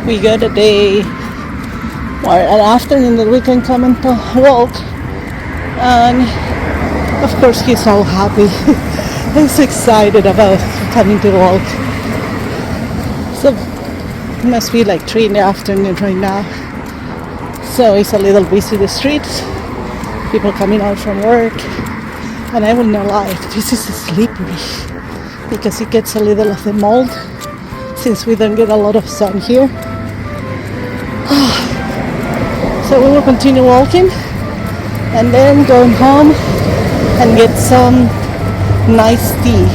We got a day or an afternoon that we can come and walk, and of course he's so happy. He's excited about coming to walk. So it must be like 3 in the afternoon right now, so it's a little busy, the streets, people coming out from work. And I will not lie, this is slippery because it gets a little of the mold since we don't get a lot of sun here. So we will continue walking and then going home and get some nice tea.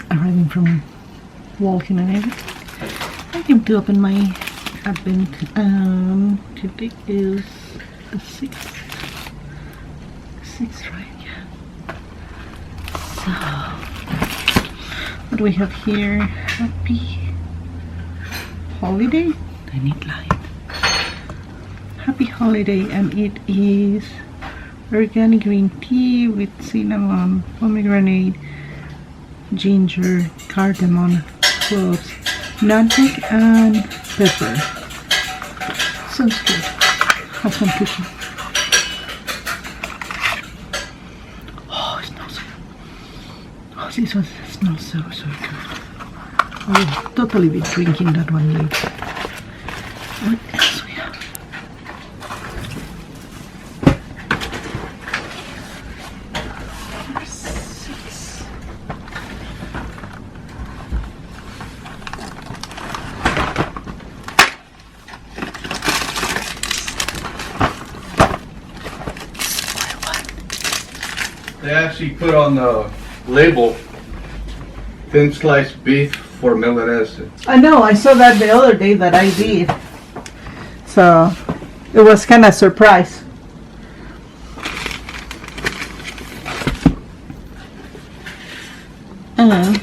Arriving from walking and everything, I came to open my advent. Today is the 6th, right? Yeah. So what do we have here? Happy holiday. I need light. Happy holiday, and it is organic green tea with cinnamon, pomegranate, ginger, cardamom, cloves, nutmeg, and pepper. Sounds good. Have some cooking. Oh, it smells good. Oh, this one smells so good. I will totally be drinking that one later. What else we have? They actually put on the label thin sliced beef for milanese. I know, I saw that the other day that I did. So it was kind of a surprise. And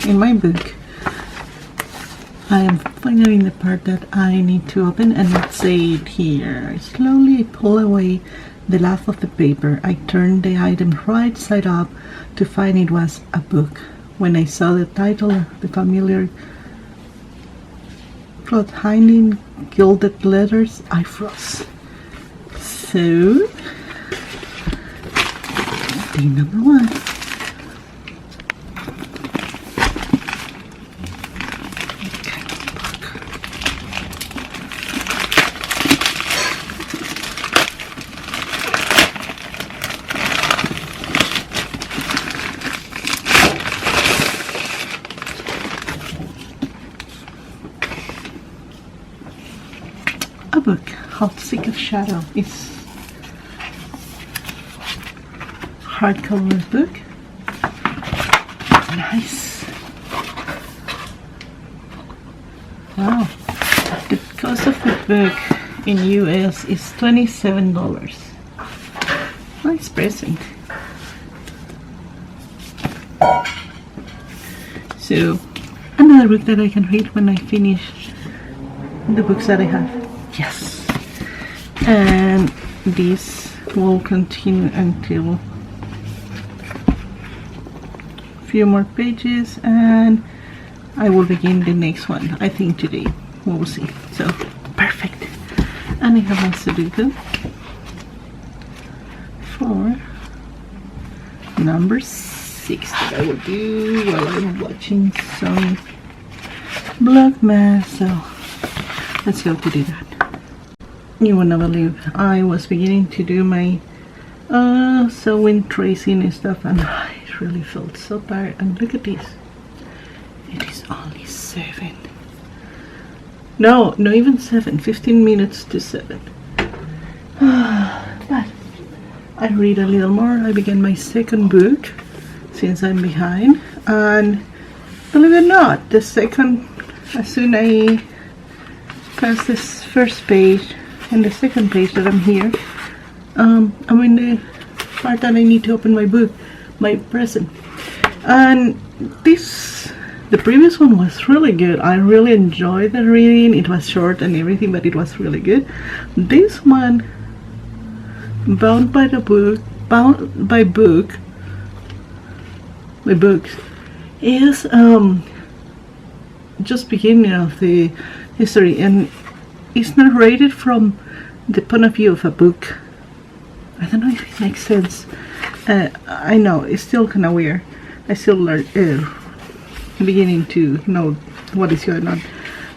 in my book, I am finally in the part that I need to open, and let's say it here. Slowly I pull away the last of the paper. I turned the item right side up to find it was a book. When I saw the title, the familiar cloth hanging, gilded letters, I froze. So, thing number one. A book, How to Seek a Shadow. It's hardcover book. Nice. Wow. The cost of the book in US is $27. Nice present. So, another book that I can read when I finish the books that I have. Yes. And this will continue until a few more pages, and I will begin the next one, I think today. We'll see. So, perfect. And I have also do them for number 6 that I will do while I'm watching some Vlogmas. So, let's go to do that. You will never believe, I was beginning to do my sewing, tracing and stuff, and I really felt so tired. And look at this, it is only 7. No, not even 7, 15 minutes to 7. But I read a little more. I began my second book since I'm behind, and believe it or not, the second, as soon I pass this first page and the second page that I'm here, I'm in the part that I need to open my book, my present. And the previous one was really good. I really enjoyed the reading. It was short and everything, but it was really good. This one, bound by books, is just beginning of the history, and it's narrated from the point of view of a book. I don't know if it makes sense. I know it's still kind of weird. I still learn, beginning to know what is going on.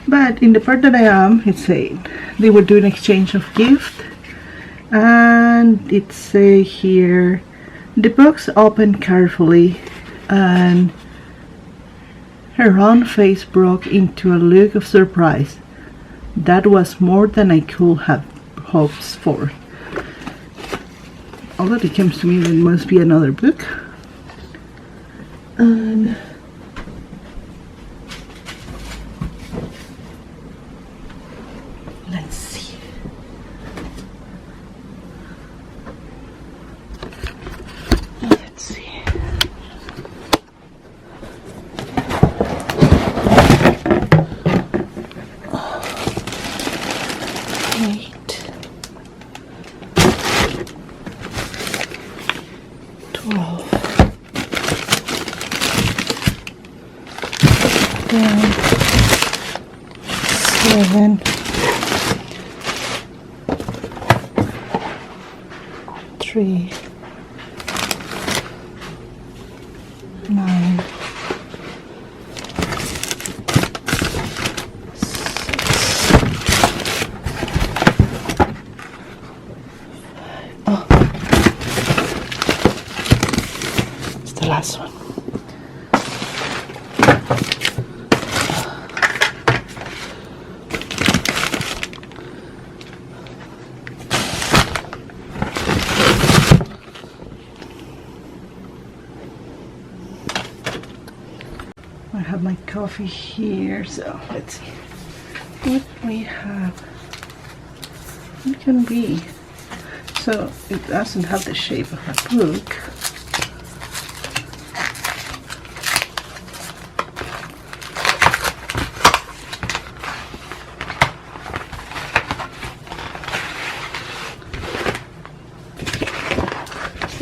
But in the part that I am, it's saying they were doing exchange of gift, and it say here, the box opened carefully, and her round face broke into a look of surprise. That was more than I could have hoped for. Although it comes to me that it must be another book. And let's see. Let's see. Seven, 3, 9, 6. Oh, it's the last one. I have my coffee here, so let's see what we have. It can be, so it doesn't have the shape of a book.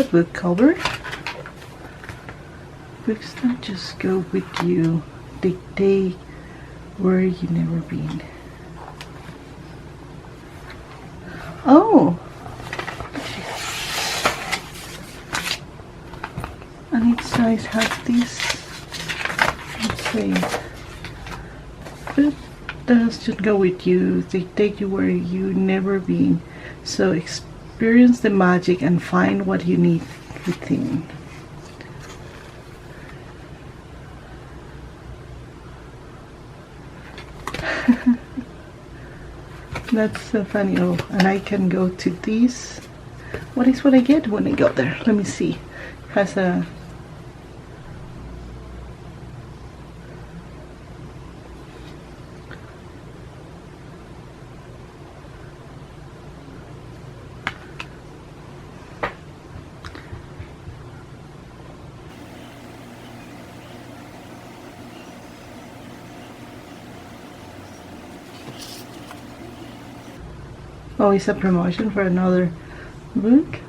a book cover. Books don't just go with you, they take where you've never been. Oh! And each size has this, let's say, but those should go with you, they take you where you've never been. So experience the magic and find what you need within. That's so funny. Oh, and I can go to this. What is what I get when I go there? Let me see. Has a oh, it's a promotion for another book.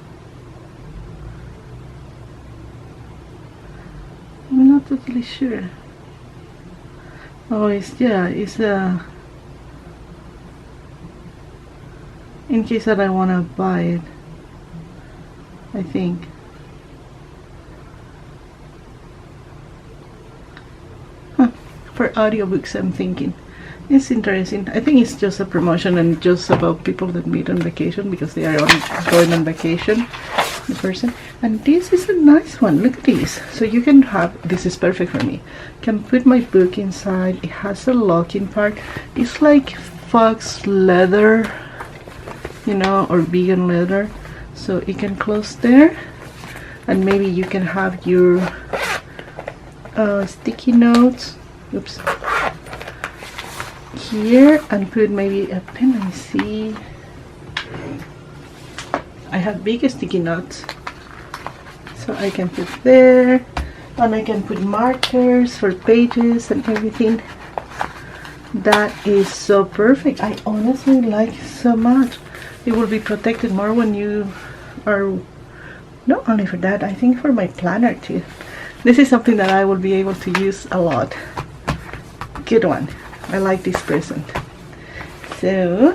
I'm not totally sure. Oh, it's, yeah, it's a, in case that I want to buy it, I think. Huh, for audiobooks, I'm thinking. It's interesting. I think it's just a promotion and just about people that meet on vacation because they are going on vacation, the person. And this is a nice one. Look at this. So you can have, this is perfect for me. Can put my book inside. It has a locking part. It's like fox leather, you know, or vegan leather. So it can close there. And maybe you can have your sticky notes. Oops. Here and put maybe a pen. Let me see. I have big sticky notes, so I can put there, and I can put markers for pages and everything. That is so perfect. I honestly like it so much. It will be protected more when you are, not only for that, I think for my planner too. This is something that I will be able to use a lot. Good one. I like this present. So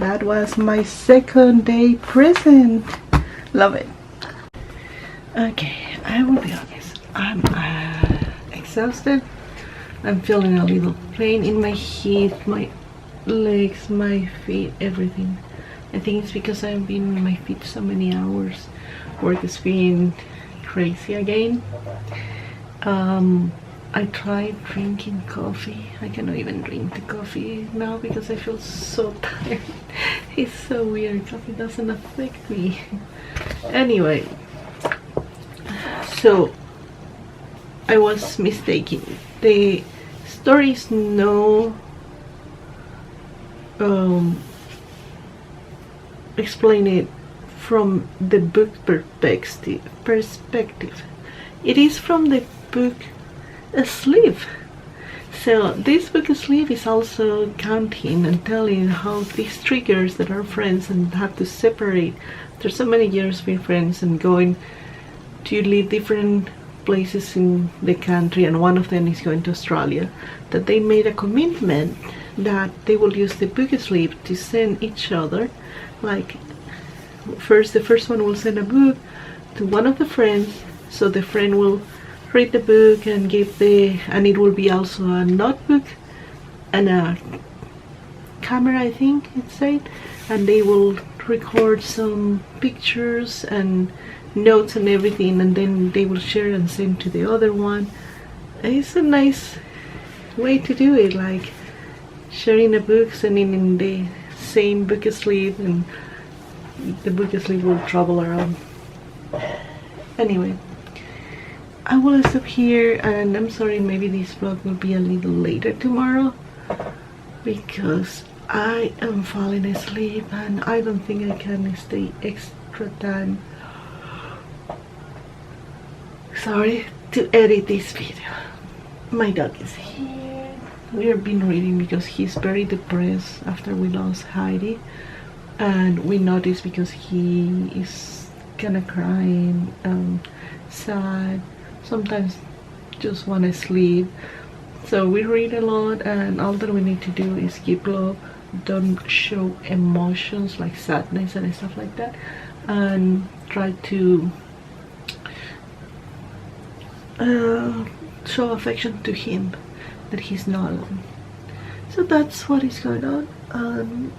that was my second day present. Love it. Okay, I will be honest. I'm exhausted. I'm feeling a little pain in my hip, my legs, my feet, everything. I think it's because I've been on my feet so many hours. Work is being crazy again. I tried drinking coffee. I cannot even drink the coffee now because I feel so tired. It's so weird. Coffee doesn't affect me. Anyway, so I was mistaken. The story is no explain it from the book perspective. It is from the book sleeve. So this book sleeve is also counting and telling how these triggers that are friends and have to separate after so many years being friends and going to live different places in the country, and one of them is going to Australia, that they made a commitment that they will use the book sleeve to send each other, like the first one will send a book to one of the friends, so the friend will read the book and give and it will be also a notebook and a camera, I think it said, and they will record some pictures and notes and everything, and then they will share and send to the other one. It's a nice way to do it, like sharing a book, sending in the same book sleeve, and the book sleeve will travel around. Anyway, I will stop here, and I'm sorry, maybe this vlog will be a little later tomorrow because I am falling asleep and I don't think I can stay extra time. Sorry to edit this video. My dog is here. We have been reading because he's very depressed after we lost Heidi, and we noticed because he is kind of crying, sad, sometimes just want to sleep. So we read a lot, and all that we need to do is keep love, don't show emotions like sadness and stuff like that, and try to show affection to him, that he's not alone. So that's what is going on.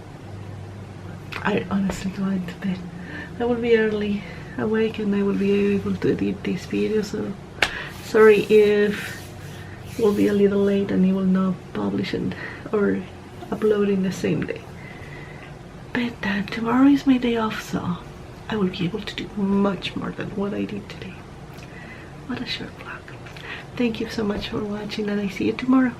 I honestly going to bed. I will be early awake and I will be able to edit this video, so sorry if it will be a little late and it will not publish it or upload in the same day. But tomorrow is my day off, so I will be able to do much more than what I did today. What a short vlog. Thank you so much for watching, and I see you tomorrow.